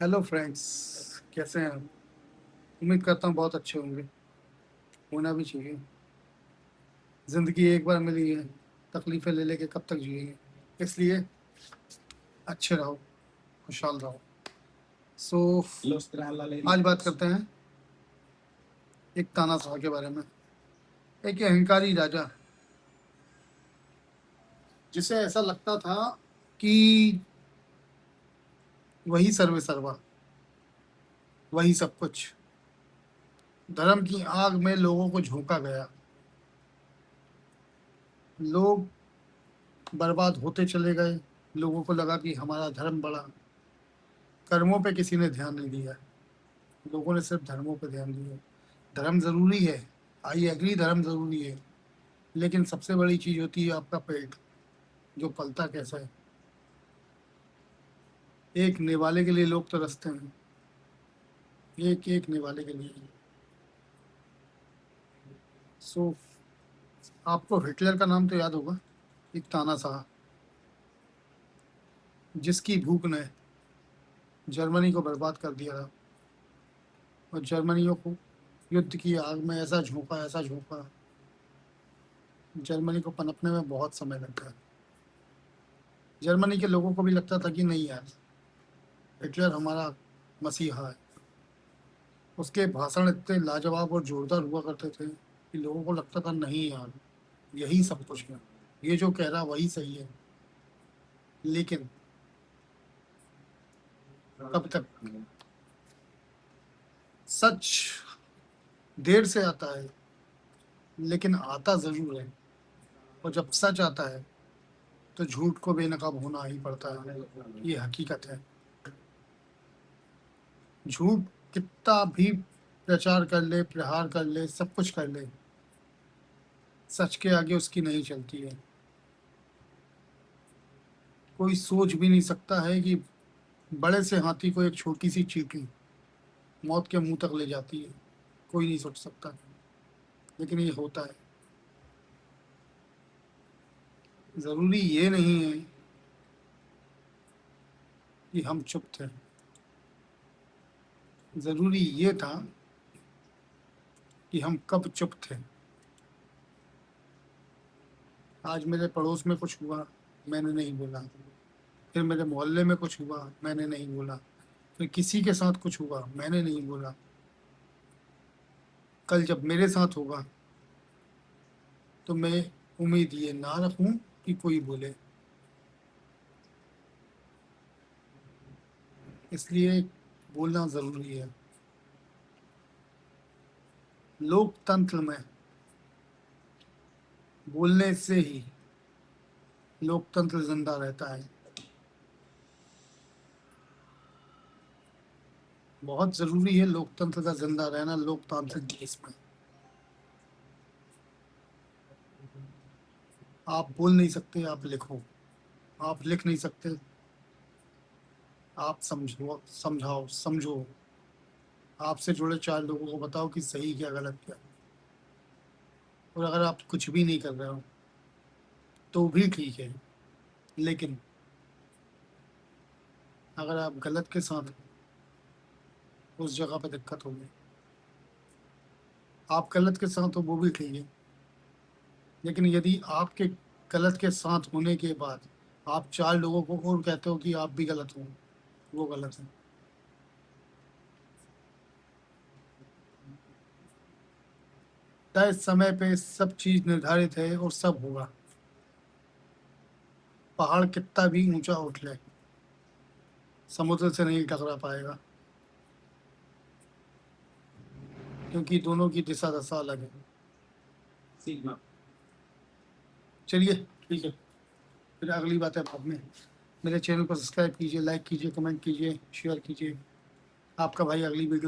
Hello friends, कैसे हैं आप? उम्मीद करता हूँ बहुत अच्छे होंगे। होना भी चाहिए। जिंदगी एक बार मिली है, तकलीफें ले लेके कब तक जिएंगे। इसलिए अच्छे रहो, खुशहाल रहो। सो आज बात करते हैं एक तानाशाह के बारे में। एक अहंकारी राजा, जिसे ऐसा लगता था कि वही सर्वे सर्वा, वही सब कुछ। धर्म की आग में लोगों को झोंका गया। लोग बर्बाद होते चले गए। लोगों को लगा कि हमारा धर्म बड़ा। कर्मों पे किसी ने ध्यान नहीं दिया। लोगों ने सिर्फ धर्मों पे ध्यान दिया। धर्म जरूरी है, आई एग्री, धर्म जरूरी है। लेकिन सबसे बड़ी चीज होती है आपका पेट, जो पलता कैसा है। एक निवाले के लिए लोग तरसते हैं, एक एक निवाले के लिए। सो आपको हिटलर का नाम तो याद होगा, एक तानाशाह, जिसकी भूख ने जर्मनी को बर्बाद कर दिया था। और जर्मनियों को युद्ध की आग में ऐसा झोंका, ऐसा झोंका, जर्मनी को पनपने में बहुत समय लग गया। जर्मनी के लोगों को भी लगता था कि नहीं यार, हिटलर हमारा मसीहा है। उसके भाषण इतने लाजवाब और जोरदार हुआ करते थे कि लोगों को लगता था नहीं यार, यही सब कुछ है, ये जो कह रहा वही सही है। लेकिन कब तक? सच देर से आता है, लेकिन आता जरूर है। और जब सच आता है तो झूठ को बेनकाब होना ही पड़ता है। ये हकीकत है। झूठ कितना भी प्रचार कर ले, प्रहार कर ले, सब कुछ कर ले, सच के आगे उसकी नहीं चलती है। कोई सोच भी नहीं सकता है कि बड़े से हाथी को एक छोटी सी चींटी मौत के मुंह तक ले जाती है। कोई नहीं सोच सकता, लेकिन ये होता है। जरूरी ये नहीं है कि हम चुप थे। जरूरी ये था कि हम कब चुप थे। आज मेरे पड़ोस में कुछ हुआ, मैंने नहीं बोला। फिर मेरे मोहल्ले में कुछ हुआ, मैंने नहीं बोला। फिर किसी के साथ कुछ हुआ, मैंने नहीं बोला। कल जब मेरे साथ होगा तो मैं उम्मीद ये ना रखूं कि कोई बोले। इसलिए बोलना जरूरी है। लोकतंत्र में बोलने से ही लोकतंत्र जिंदा रहता है। बहुत जरूरी है लोकतंत्र का जिंदा रहना लोकतांत्रिक देश में। आप बोल नहीं सकते, आप लिखो। आप लिख नहीं सकते, आप समझो, समझाओ, समझो। आपसे जुड़े चार लोगों को बताओ कि सही क्या गलत क्या। और अगर आप कुछ भी नहीं कर रहे हो तो भी ठीक है। लेकिन अगर आप गलत के साथ हो, उस जगह पे दिक्कत होगी। आप गलत के साथ हो वो भी ठीक है, लेकिन यदि आपके गलत के साथ होने के बाद आप चार लोगों को और कहते हो कि आप भी गलत हो, वो गलत है। तय समय पे सब चीज निर्धारित है और सब होगा। पहाड़ कितना भी ऊंचा उठ ले, समुद्र से नहीं टकरा पाएगा, क्योंकि दोनों की दिशा दशा अलग है। चलिए, ठीक है, फिर अगली बात है बाद में। मेरे चैनल को सब्सक्राइब कीजिए, लाइक कीजिए, कमेंट कीजिए, शेयर कीजिए। आपका भाई अगली वीडियो